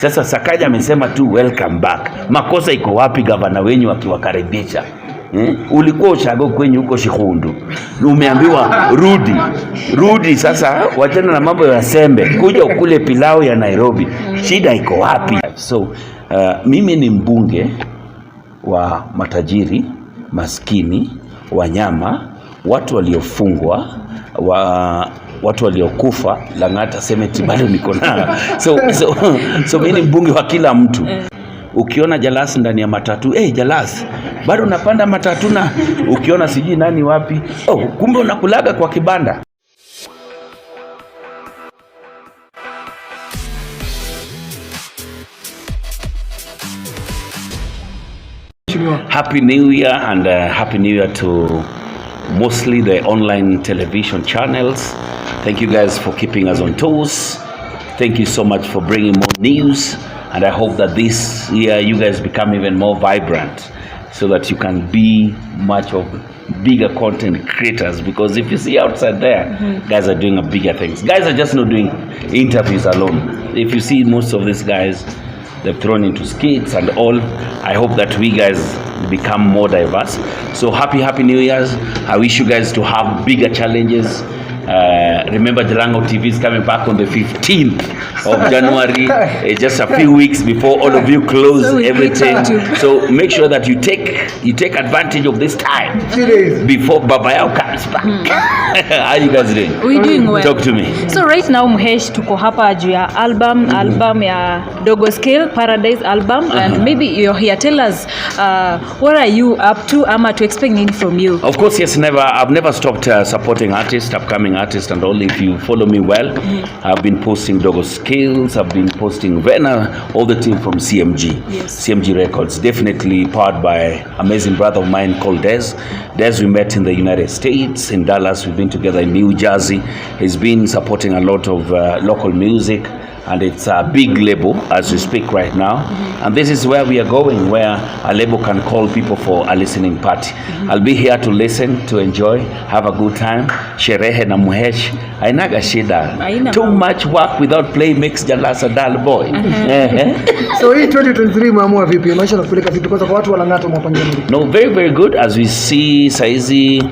Sasa Sakaja amesema tu welcome back. Makosa iko wapi gavana wenyu akiwakaribisha? Ulikuwa ushago kwenye huko Shikundu. Umeambiwa rudi sasa, wachana na mambo ya sembe. Kuja ukule pilau ya Nairobi. Shida iko wapi? So mimi ni mbunge wa matajiri, maskini, wanyama, watu waliofungwa, watu waliokufa. Lang'ata semeti bado niko na. So mimi ni mbunge wa kila mtu. Ukiona Jalas ndani ya Matatu, Jalas bado unapanda matatu, na ukiona siji nani wapi, kumbe unakulaga kwa kibanda. Happy New Year, and Happy New Year to mostly the online television channels. Thank you guys for keeping us on toes. Thank you so much for bringing more news, and I hope that this year you guys become even more vibrant so that you can be much of bigger content creators, because if you see outside there, guys are doing bigger things. Guys are just not doing interviews alone. If you see most of these guys, they've thrown into skits and all. I hope that we guys become more diverse. So happy New Year's. I wish you guys to have bigger challenges. Remember, Jalang'o TV is coming back on the 15th of January, just a few weeks before all of you close everything. So make sure that you take advantage of this time before Baba Yao comes back. How you guys doing? We're doing well. Talk to me. So right now, Muhesh, tuko hapa juu ya album ya Dogo Scale Paradise album, and maybe you're here. Tell us, what are you up to? Ama to expect anything from you? Of course, yes. I've never stopped supporting artists, upcoming artists, and all. If you follow me well, I've been posting Dogo Skills, I've been posting Vena, all the team from CMG. Yes. CMG Records, definitely powered by amazing brother of mine called Des. We met in the United States, in Dallas. We've been together in New Jersey. He's been supporting a lot of local music, and it's a big label as we speak right now. And this is where we are going, where a label can call people for a listening party. I'll be here to listen, to enjoy, have a good time. Sherehe na Muhesh ainaga shida. Too much work without play makes Jalas a dull boy. So hii 2023 maamua vipi? Maisha nakupeleka vipi kwa watu wa Lang'ata mwapangia nini? No, very good. As we see saizi,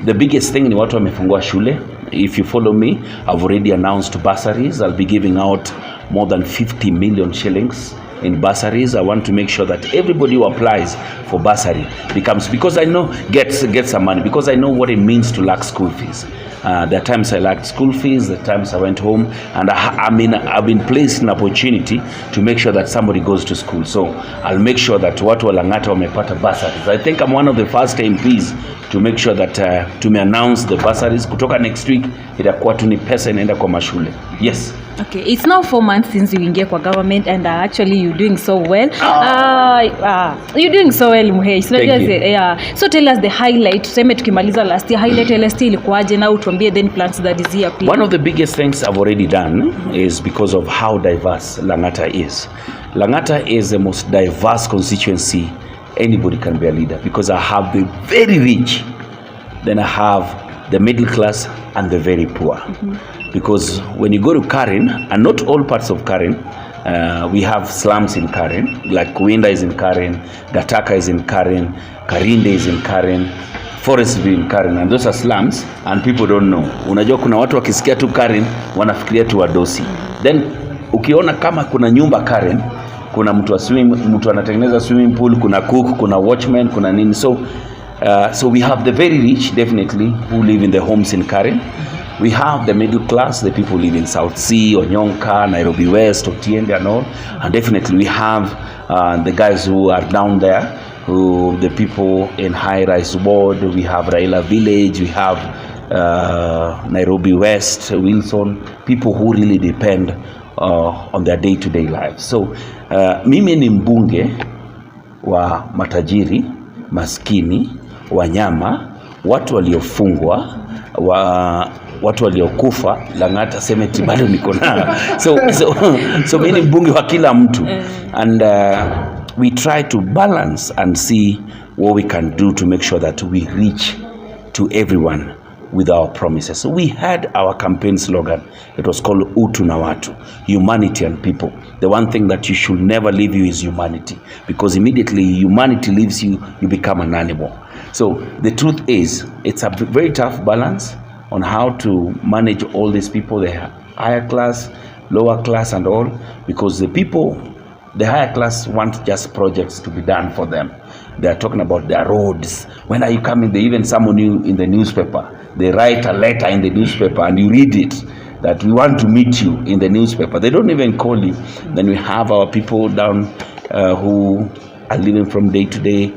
the biggest thing ni watu wamefungua shule. If you follow me, I've already announced bursaries. I'll be giving out more than 50 million shillings in bursaries. I want to make sure that everybody who applies for bursary because I know gets some money, because I know what it means to lack school fees. There are times I lacked school fees, there are times I went home, and I've been placed in an opportunity to make sure that somebody goes to school. So I'll make sure that watu wa Lang'ata wamepata bursaries. I think I'm one of the first MPs to make sure that announce the bursaries. Kutoka next week itakuwa tu ni pesa inaenda kwa mashule. Yes. Okay, it's now 4 months since you ingia kwa government, and actually you're doing so well. You're doing so well, Muhesh. So tell us the highlight. Tuseme tukimaliza last year, highlight last year ilikuwaje, na utuambie then plans that is here please. One of the biggest things I've already done is because of how diverse Lang'ata is. Lang'ata is the most diverse constituency anybody can be a leader, because I have the very rich, then I have the middle class and the very poor. Because when you go to Karen, and not all parts of Karen, we have slums in Karen, like Kuinda is in Karen, Gataka is in Karen, Karinde is in Karen, Forest View in Karen, and those are slums, and people don't know. Unajua kuna watu wakisikia tu Karen wanafikiria tu wadosi. Then ukiona kama kuna nyumba Karen, kuna mtu anatengeneza swimming pool, kuna cook, kuna watchman, kuna nini. So we have the very rich, definitely, who live in the homes in Karen. We have the middle class, the people who live in South Sea, Onyonka, Nairobi West, Otiende and all. And definitely we have the guys who are down there, the people in High Rise Ward. We have Raila Village, we have Nairobi West, Wilson, people who really depend on their day-to-day lives. So mimi ni mbunge wa matajiri, maskini, wanyama, watu waliofungwa, watu waliokufa. Lang'ata semeti bado niko na. So mimi ni mbunge wa kila mtu, and we try to balance and see what we can do to make sure that we reach to everyone with our promises. So we had our campaign slogan. It was called Utu na Watu, humanity and people. The one thing that you should never leave you is humanity, because immediately humanity leaves you, you become an animal. So the truth is, it's a very tough balance on how to manage all these people, the higher class, lower class and all, because the people, the higher class want just projects to be done for them. They are talking about their roads. When are you coming? They even summon you in the newspaper. They write a letter in the newspaper and you read it, that we want to meet you in the newspaper. They don't even call you. Then we have our people down who are living from day to day,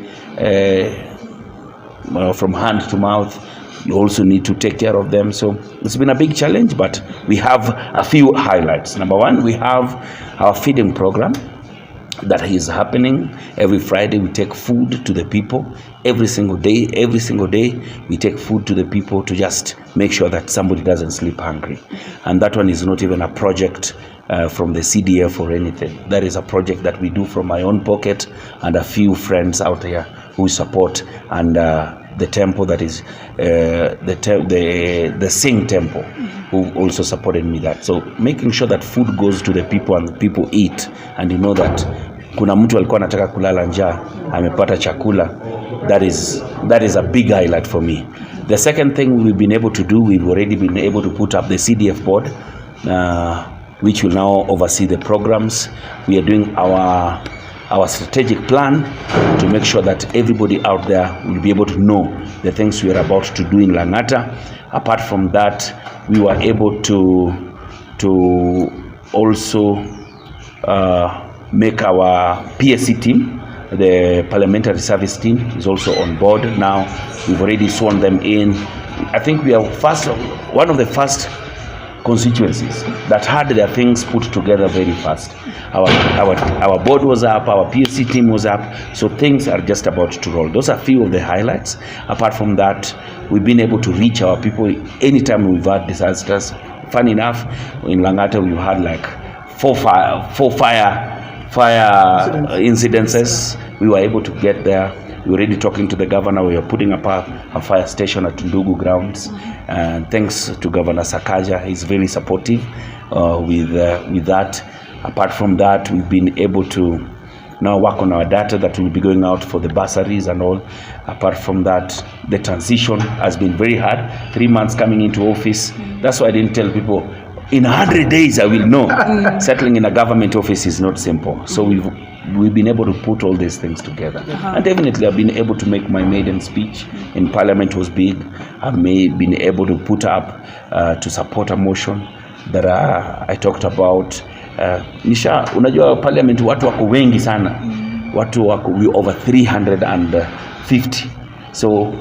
from hand to mouth. You also need to take care of them. So it's been a big challenge, but we have a few highlights. Number one, we have our feeding program that is happening. Every Friday we take food to the people. Every single day we take food to the people to just make sure that somebody doesn't sleep hungry. And that one is not even a project from the CDF or anything. That is a project that we do from my own pocket and a few friends out here who support, and the temple that is the Sing temple who also supported me that. So making sure that food goes to the people and the people eat, and you know that kuna mtu alikuwa anataka kulala njaa amepata chakula. That is a big highlight for me. The second thing we've been able to do, we've already been able to put up the CDF board, which will now oversee the programs. We are doing our strategic plan to make sure that everybody out there will be able to know the things we are about to do in Lang'ata. Apart from that, we were able to also make our PSC team, the parliamentary service team, is also on board now. We've already sworn them in. I think we are one of the first constituencies that had their things put together very fast. Our board was up, our PSC team was up, so things are just about to roll. Those are a few of the highlights. Apart from that, we've been able to reach our people anytime we've had disasters. Funny enough, in Lang'ata we've had like four fire incidences. We were able to get there. We're already talking to the governor. We are putting up a fire station at Ndugu grounds, and thanks to Governor Sakaja, he's very supportive with that. Apart from that, we've been able to now work on our data that will be going out for the bursaries and all. Apart from that, the transition has been very hard. 3 months coming into office. That's why I didn't tell people in 100 days I will know. Settling in a government office is not simple. So we've been able to put all these things together. And definitely I've been able to make my maiden speech in Parliament was big. I've been able to put up to support a motion that I talked about. Unajua Parliament watu wako wengi sana. Watu wako over 350. So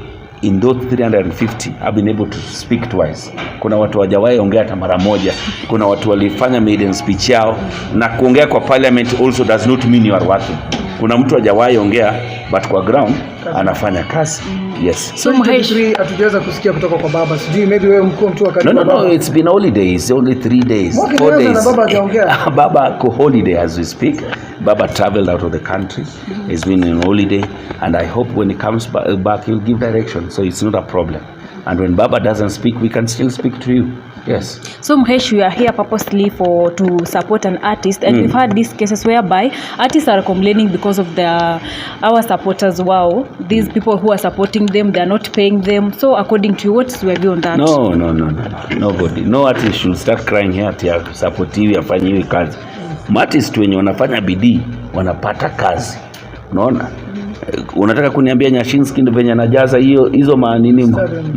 in those 350 I've been able to speak twice. Kuna watu hawajawahi ongea hata mara moja. Kuna watu walifanya maiden speech yao, na kuongea kwa Parliament also does not mean you are working. Kuna mtu hajawahi ongea but kwa ground anafanya kazi. Yes. So hatujaweza kusikia kutoka kwa baba. Sijui maybe wewe mkuu mtu wakati. No, it's been holidays, only 3 days. 4 days. Baba hajaongea. Baba ko holiday as we speak. Baba traveled out of the country. He's been on holiday, and I hope when he comes back he'll give direction, so it's not a problem. And when Baba doesn't speak, we can still speak to you. Yes. So Mhesh, we are here purposely to support an artist, and we've had these cases whereby artists are complaining because of our supporters. Wow, these people who are supporting them, they are not paying them. So according to you, what's your view on that? No. Nobody. No artist should start crying here ati supportiwi afanyiwe kazi. Artist wenye wanafanya bidii wanapata kazi. Unaona? Unataka kuniambia Nyashinski ndio venye anajaza hizo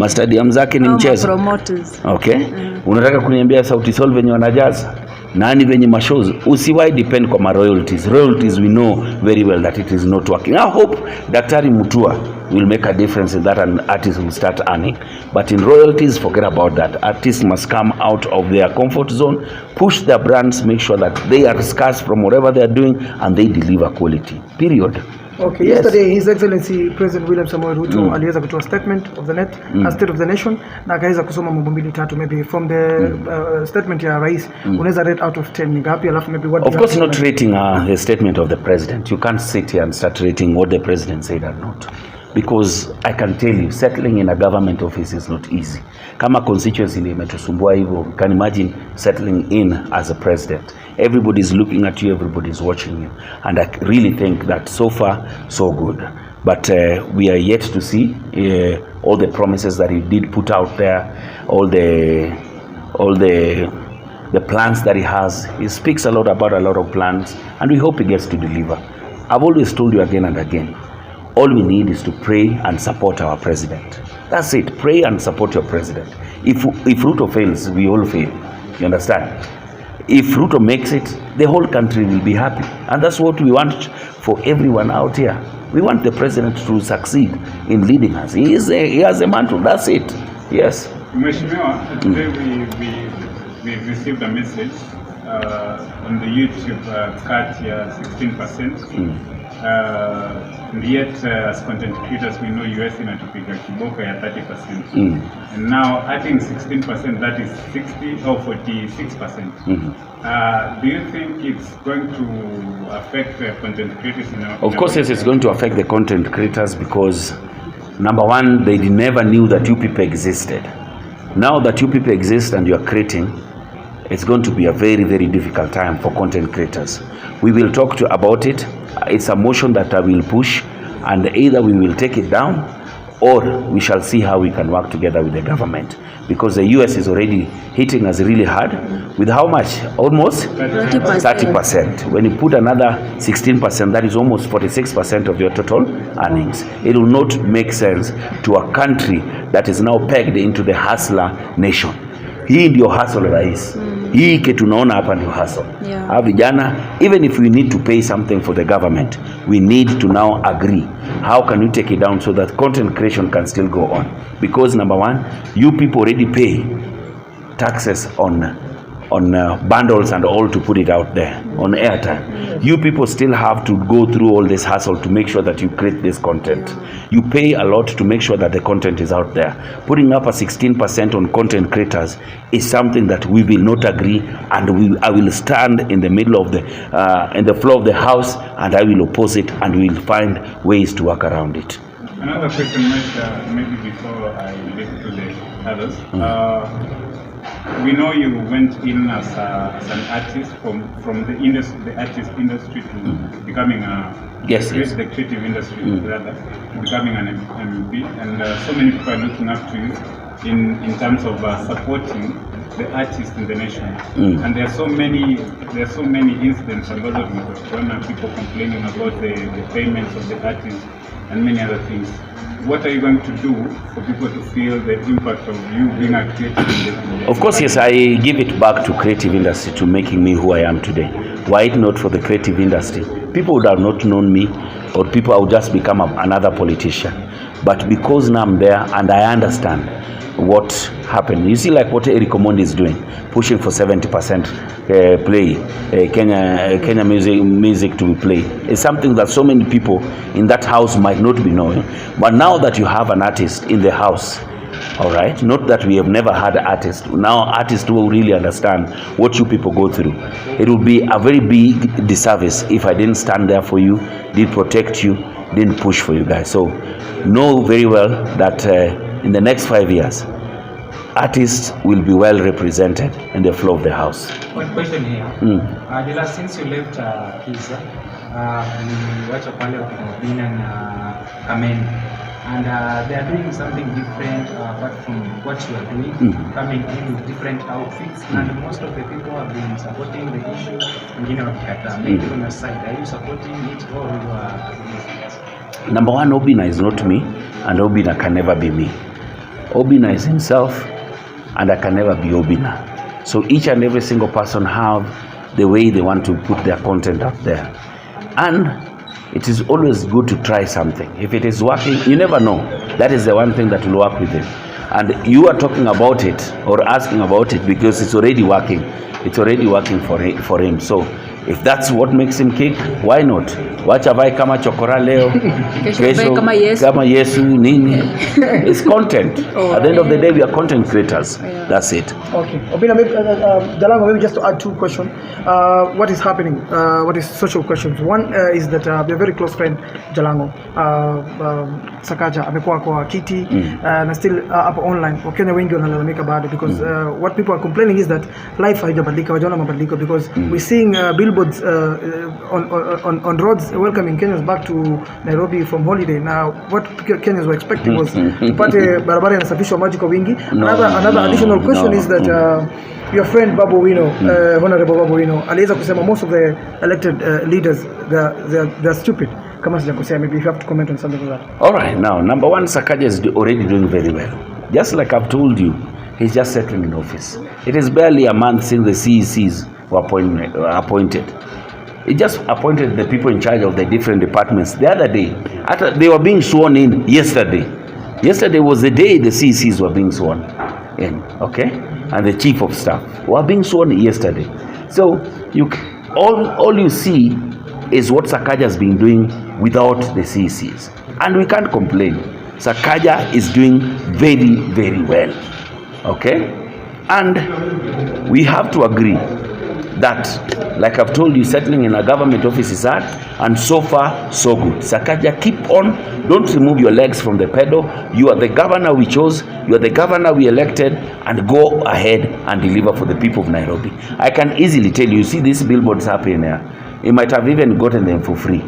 stadium zake ni mchezo? Promoters. Okay. Unataka kuniambia Sauti Sol venye wanajaza? Nani venye mashows? Usiwai depend kwa royalties. Royalties, we know very well that it is not working. I hope Daktari Mutua will make a difference in that, and artists will start earning. But in royalties, forget about that. Artists must come out of their comfort zone, push their brands, make sure that they are scarce from whatever they are doing, and they deliver quality. Period. Okay, yes. Yesterday His Excellency President William Samoei Ruto aliweza kutoa statement of the net, a state of the nation, na akaweza kusoma mambo mbili tatu. Maybe from the statement ya rais, unaweza rate out of 10 ni ngapi? Alafu maybe what? Of course not rating the statement of the president. You can't sit here and start rating what the president said or not. because I can tell you settling in a government office is not easy. Kama constituency ndio imetusumbua hivyo, you can imagine settling in as a president. Everybody is looking at you, everybody is watching you, and I really think that so far so good. But we are yet to see all the promises that he did put out there, all the plans that he has. He speaks a lot about a lot of plans, and we hope he gets to deliver. I've always told you again and again, all we need is to pray and support our president. That's it. Pray and support your president. If Ruto fails, we all fail. You understand? If Ruto makes it, the whole country will be happy. And that's what we want for everyone out here. We want the president to succeed in leading us. He has a mantle. That's it. Yes. Mheshimiwa, today we received a message on the YouTube cut here 16%. And yet as content creators we know US inatupiga kiboko ya 30%. And now adding 16%, that is 60 or 46%. Do you think it's going to affect the content creators in our... Of course, yes, it's going to affect the content creators because number one, they never knew that you people existed. Now that you people exist and you are creating, it's going to be a very, very difficult time for content creators. We will talk about it. It's a motion that I will push, and either we will take it down or we shall see how we can work together with the government, because the US is already hitting us really hard with how much? Almost 30%. When you put another 16%, that is almost 46% of your total earnings. It will not make sense to a country that is now pegged into the hustler nation. Hii ndio hustle rais. Hii kitu tunaona hapa ndio hustle. Yeah. Vijana, even if we need to pay something for the government, we need to now agree. How can we take it down so that content creation can still go on? Because number one, you people already pay taxes on bundles and all to put it out there on airtime. You people still have to go through all this hassle to make sure that you create this content. You pay a lot to make sure that the content is out there. Putting up a 16% on content creators is something that we will not agree, and I will stand in the middle of in the floor of the house, and I will oppose it, and we will find ways to work around it. Another question, maybe before I leave to the others. We know you went in as an artist from the artist industry to becoming the creative industry, rather, becoming an MP, and so many people are looking up to you in terms of supporting the artists in the nation. And there are so many incidents about people complaining about the payments of the artists and many other things. What are you going to do for people to feel the impact of you being a creative industry? Of course, yes, I give it back to creative industry to making me who I am today. Were it not for the creative industry, people would have not known me, or people would just become another politician. But because now I'm there and I understand what happened. You see, like what Eric Omondi is doing, pushing for 70% play, Kenya music to be played. It's something that so many people in that house might not be knowing. But now that you have an artist in the house, all right, not that we have never had an artist. Now artists will really understand what you people go through. It would be a very big disservice if I didn't stand there for you, didn't protect you, didn't push for you guys. So know very well that in the next 5 years, artists will be well represented in the floor of the house. One question here. Jalas, since you left Kisa, you watch a panel of Ukiona and they are doing something different apart from what you are doing, coming in with different outfits, and most of the people have been supporting the issue. Maybe on your side, are you supporting it or you are against it? Number one, Obina is not me, and Obina can never be me. Obina is himself, and I can never be Obina. So each and every single person have the way they want to put their content up there. And it is always good to try something. If it is working, you never know. That is the one thing that will work with him. And you are talking about it or asking about it because it's already working. It's already working for him. So if that's what makes him kick, why not? wacha vae kama chokora leo, Kesho vae kama Yesu. Nini. It's content. At the end of the day, we are content creators. That's it. Okay. Obina, maybe, Jalang'o, maybe just to add 2 questions. What is happening? What is social questions? One is that your very close friend Jalang'o, Sakaja, amekuwa kwa kiti na still hapo online. Wakenya wengi wanalalamika bado because what people are complaining is that life haijabadilika, wajaona mabadiliko because we're seeing billboards on roads welcoming Kenyans back to Nairobi from holiday. Now, what Kenyans were expecting was tupate barabara inasafishwa maji kwa wingi. Another additional question is that your friend Babu Wino, Honorable Babu Wino, aliweza kusema most of the elected leaders they're stupid. Kama sijakosea, maybe you have to comment on something like that. All right, now number one, Sakaja is already doing very well. Just like I've told you, he's just settling in office. It is barely a month since the CECs were appointed. He just appointed the people in charge of the different departments the other day. They were being sworn in yesterday. Yesterday was the day the CECs were being sworn in, okay? And the chief of staff were being sworn yesterday. So all you see is what Sakaja has been doing without the CECs. And we can't complain. Sakaja is doing very, very well, okay? And we have to agree that, like I've told you, settling in a government office is hard, and so far, so good. Sakaja, keep on. Don't remove your legs from the pedal. You are the governor we chose. You are the governor we elected, and go ahead and deliver for the people of Nairobi. I can easily tell you, see these billboards happening here. He might have even gotten them for free,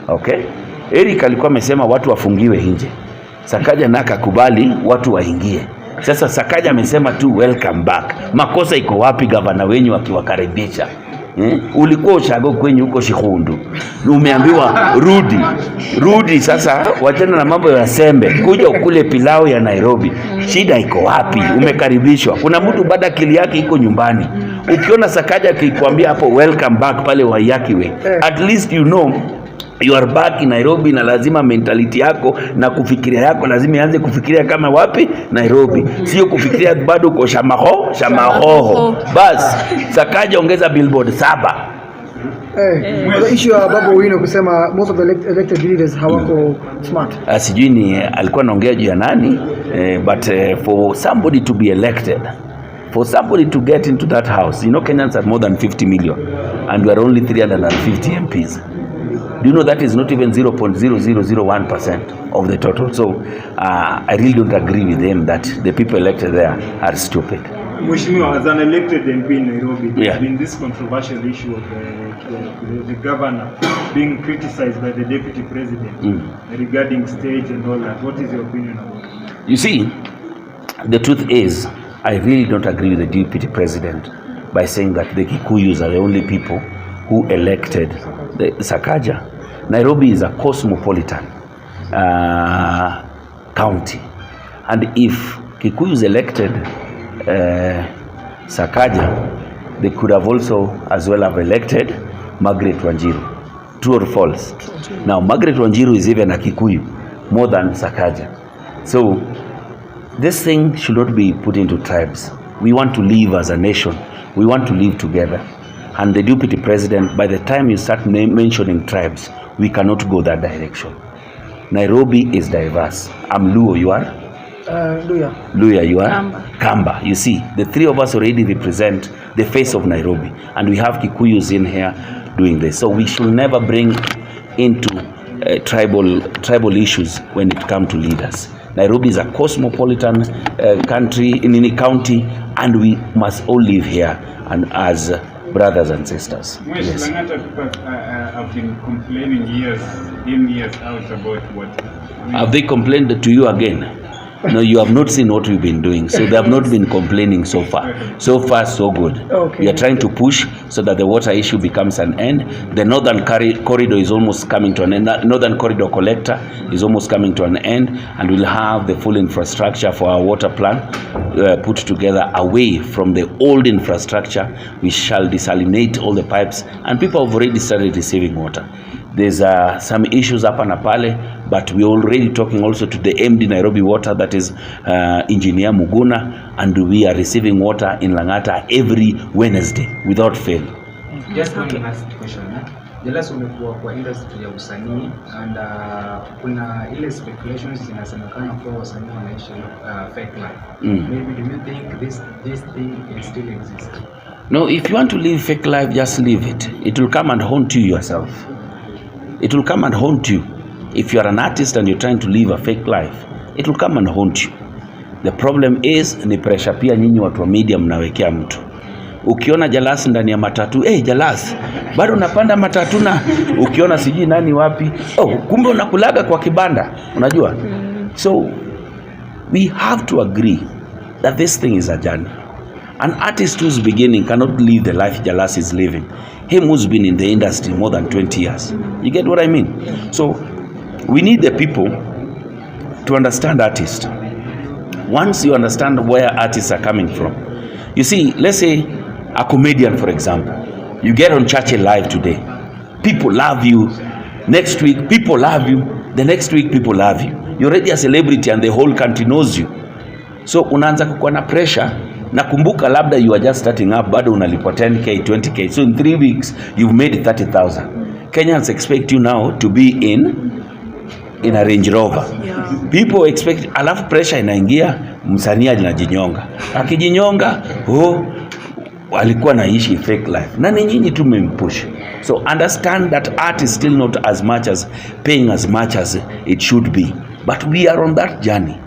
okay? Eric alikuwa amesema watu wafungiwe nje. Sakaja na akakubali watu waingie. Sasa Sakaja amesema tu welcome back. Makosa iko wapi gavana wenyu akiwakaribisha? Ulikuwa ushago kwenyu huko Shihundu. Umeambiwa rudi sasa, wachana na mambo ya sembe. Kuja ukule pilau ya Nairobi. Shida iko wapi? Umekaribishwa. Kuna mtu bado akili yake iko nyumbani. Ukiona Sakaja akikwambia hapo welcome back pale Wayakiwe, at least you know you are back in Nairobi, na lazima mentality yako na kufikiria yako lazima ianze kufikiria kama wapi? Nairobi. Sio kufikiria bado uko Shamahoho. Bas, Sakaja ongeza billboard 7. The issue ya Babu Wino kusema most of the elected leaders hawako smart. Sijui ni alikuwa anaongea juu ya nani, but for somebody to be elected, for somebody to get into that house, you know Kenyans are more than 50 million and we are only 350 MPs. Do you know that is not even 0.0001% of the total? So I really don't agree with them that the people elected there are stupid. Mheshimiwa, as an elected MP in Nairobi, there's been this controversial issue of the governor being criticized by the deputy president regarding stage and all that. What is your opinion about it? You see, the truth is, I really don't agree with the deputy president by saying that the Kikuyus are the only people who elected the Sakaja. Nairobi is a cosmopolitan county, and if Kikuyus elected Sakaja, they could have also as well have elected Margaret Wanjiru. True or false? Now Margaret Wanjiru is even a Kikuyu more than Sakaja. So this thing should not be put into tribes. We want to live as a nation. We want to live together. And the deputy president, by the time you start mentioning tribes, we cannot go that direction. Nairobi is diverse. I'm Luo, you are? Luya, you are? Kamba. You see, the three of us already represent the face of Nairobi. And we have Kikuyus in here doing this. So we should never bring into tribal issues when it comes to leaders. Nairobi is a cosmopolitan county, and we must all live here and as brothers and sisters. Yes. I've been complaining years out about what. Have they complained to you again? No, you have not seen what we've been doing. So they have not been complaining so far. So far, so good. Okay. We are trying to push so that the water issue becomes an end. The northern corridor is almost coming to an end. Northern corridor collector is almost coming to an end. And we'll have the full infrastructure for our water plant put together away from the old infrastructure. We shall desalinate all the pipes. And people have already started receiving water. There's some issues up and pale, but we're already talking also to the MD Nairobi Water, that is Engineer Muguna, and we are receiving water in Lang'ata every Wednesday without fail. Just one last question. Jalas umekuwa kwa industry ya usanii and kuna ile speculations zinasemekana kwa wasanii wanaishi fake life. Maybe do you think this thing still exists? No, if you want to live fake life, just live it. It will come and haunt you yourself. It will come and haunt you. If you are an artist and you're trying to live a fake life, it will come and haunt you. The problem is ni pressure pia nyinyi watu wa media mnawekea mtu. Ukiona Jalas ndani ya matatu, Jalas, bado unapanda matatu na ukiona sijui nani wapi, kumbe unakulaga kwa kibanda, unajua? So we have to agree that this thing is a journey. An artist who's beginning cannot live the life Jalas is living. Him who's been in the industry more than 20 years. You get what I mean? So we need the people to understand artists. Once you understand where artists are coming from, you see, let's say a comedian, for example, you get on Churchill Live today, people love you. Next week, people love you. The next week, people love you. You're already a celebrity and the whole country knows you. So unaanza kukuwa na pressure. Nakumbuka labda you are just starting up, bado unalipwa 10k, 20k. So in 3 weeks, you've made 30,000. Kenyans expect you now to be in a Range Rover. Yeah. People expect, alafu pressure inaingia, msanii anajinyonga. Akijinyonga, alikuwa naishi fake life. Na ni nyinyi tu mmempush. So understand that art is still not as much as paying as much as it should be. But we are on that journey.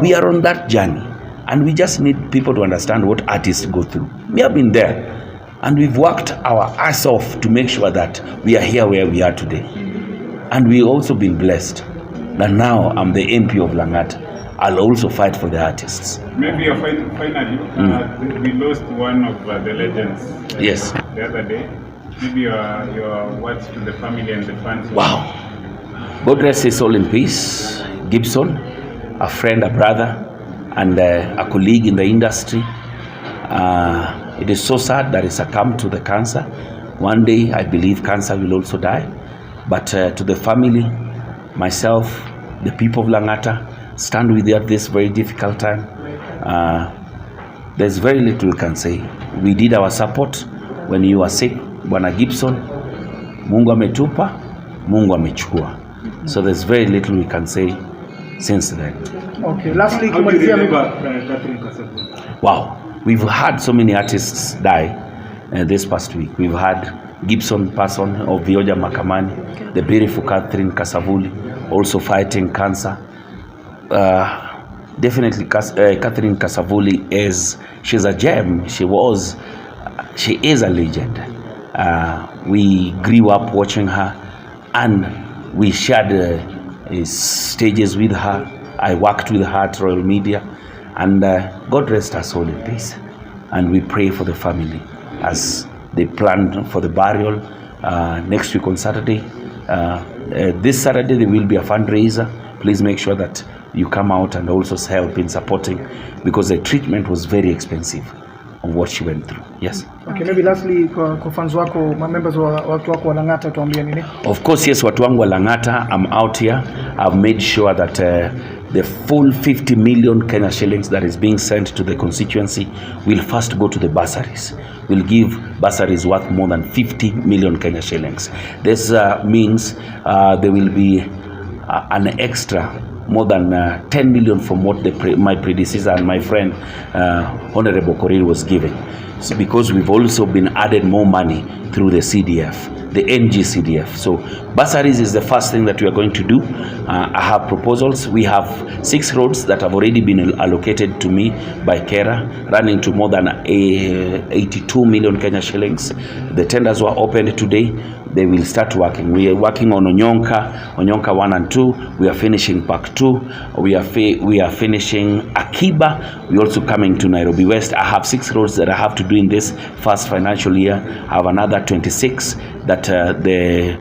We are on that journey. And we just need people to understand what artists go through. We have been there. And we've worked our ass off to make sure that we are here where we are today. And we've also been blessed that now I'm the MP of Lang'ata. I'll also fight for the artists. Maybe finally, we lost one of the legends. Yes. The other day. Maybe your words to the family and the fans. Wow. God rest his soul in peace. Gibson, a friend, a brother, and a colleague in the industry. It is so sad that he succumbed to the cancer. One day, I believe cancer will also die. But to the family, myself, the people of Lang'ata, stand with you at this very difficult time. There's very little we can say. We did our support when you were sick. Bwana Gibson, Mungu ametupa, Mungu amechukua. So there's very little we can say since then. Okay, lastly, how do you remember Catherine Kasabuli? Wow, we've had so many artists die this past week. We've had Gibson person of Vioja Makamani, the beautiful Catherine Kasabuli, also fighting cancer. Definitely Catherine Kasabuli she's a gem. She is a legend. We grew up watching her and we shared stages with her. I worked with her at Royal Media, and God rest her soul in peace. And we pray for the family as they plan for the burial next week on Saturday. This Saturday there will be a fundraiser. Please make sure that you come out and also help in supporting, because the treatment was very expensive on what she went through. Yes. Okay, maybe lastly kwa fans wako, members wa watu wako wa Lang'ata, tuambie nini? Of course, yes, watu wangu wa Lang'ata, I'm out here. I've made sure that the full 50 million Kenya shillings that is being sent to the constituency will first go to the bursaries. We'll give bursaries worth more than 50 million Kenya shillings. This means there will be an extra more than 10 million from what my predecessor and my friend Honorable Korir was giving. So because we've also been added more money through the CDF, the NG CDF. So bursaries is the first thing that we are going to do. I have proposals. We have 6 roads that have already been allocated to me by Kera, running to more than 82 million Kenya shillings. The tenders were opened today. They will start working. We are working on Onyonka 1 and 2. We are finishing Park 2. We are finishing Akiba. We also coming to Nairobi West. I have 6 roads that I have to do in this first financial year. I have another 26 that the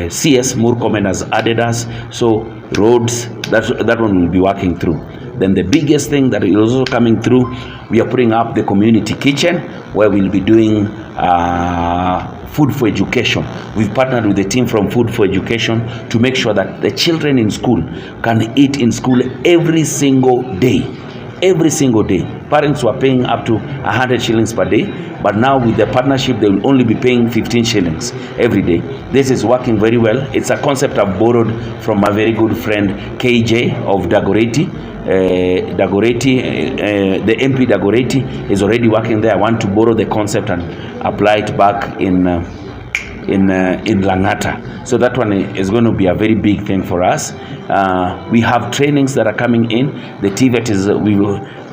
CS Murkomen has added us. So roads, that one will be working through. Then the biggest thing that is also coming through, we are putting up the community kitchen where we'll be doing food for education. We've partnered with the team from Food for Education to make sure that the children in school can eat in school every single day. every single day. Parents were paying up to 100 shillings per day, but now with the partnership, they will only be paying 15 shillings every day. This is working very well. It's a concept I've borrowed from my very good friend KJ of Dagoretti. The MP Dagoretti is already working there. I want to borrow the concept and apply it back in Lang'ata. So that one is going to be a very big thing for us. We have trainings that are coming in. The TVET is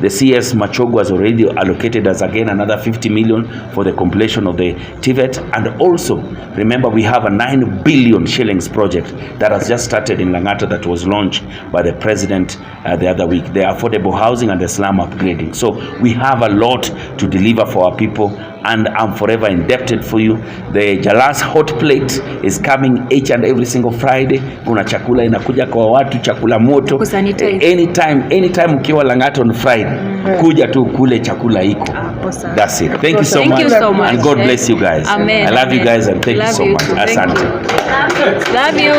the CS Machogo has already allocated us again another 50 million for the completion of the TVET. And also, remember, we have a 9 billion shillings project that has just started in Lang'ata that was launched by the president the other week. The affordable housing and the slum upgrading. So we have a lot to deliver for our people, and I'm forever indebted for you. The Jalas hot plate is coming each and every single Friday. Kuna chakula inakuja kwa watu, chakula moto. Anytime ukiwa Lang'ata on Friday, kuja tu kule chakula iko. That's it. Thank you so much. And God bless you guys. Amen. I love you guys and thank you so much. Asante. Love you.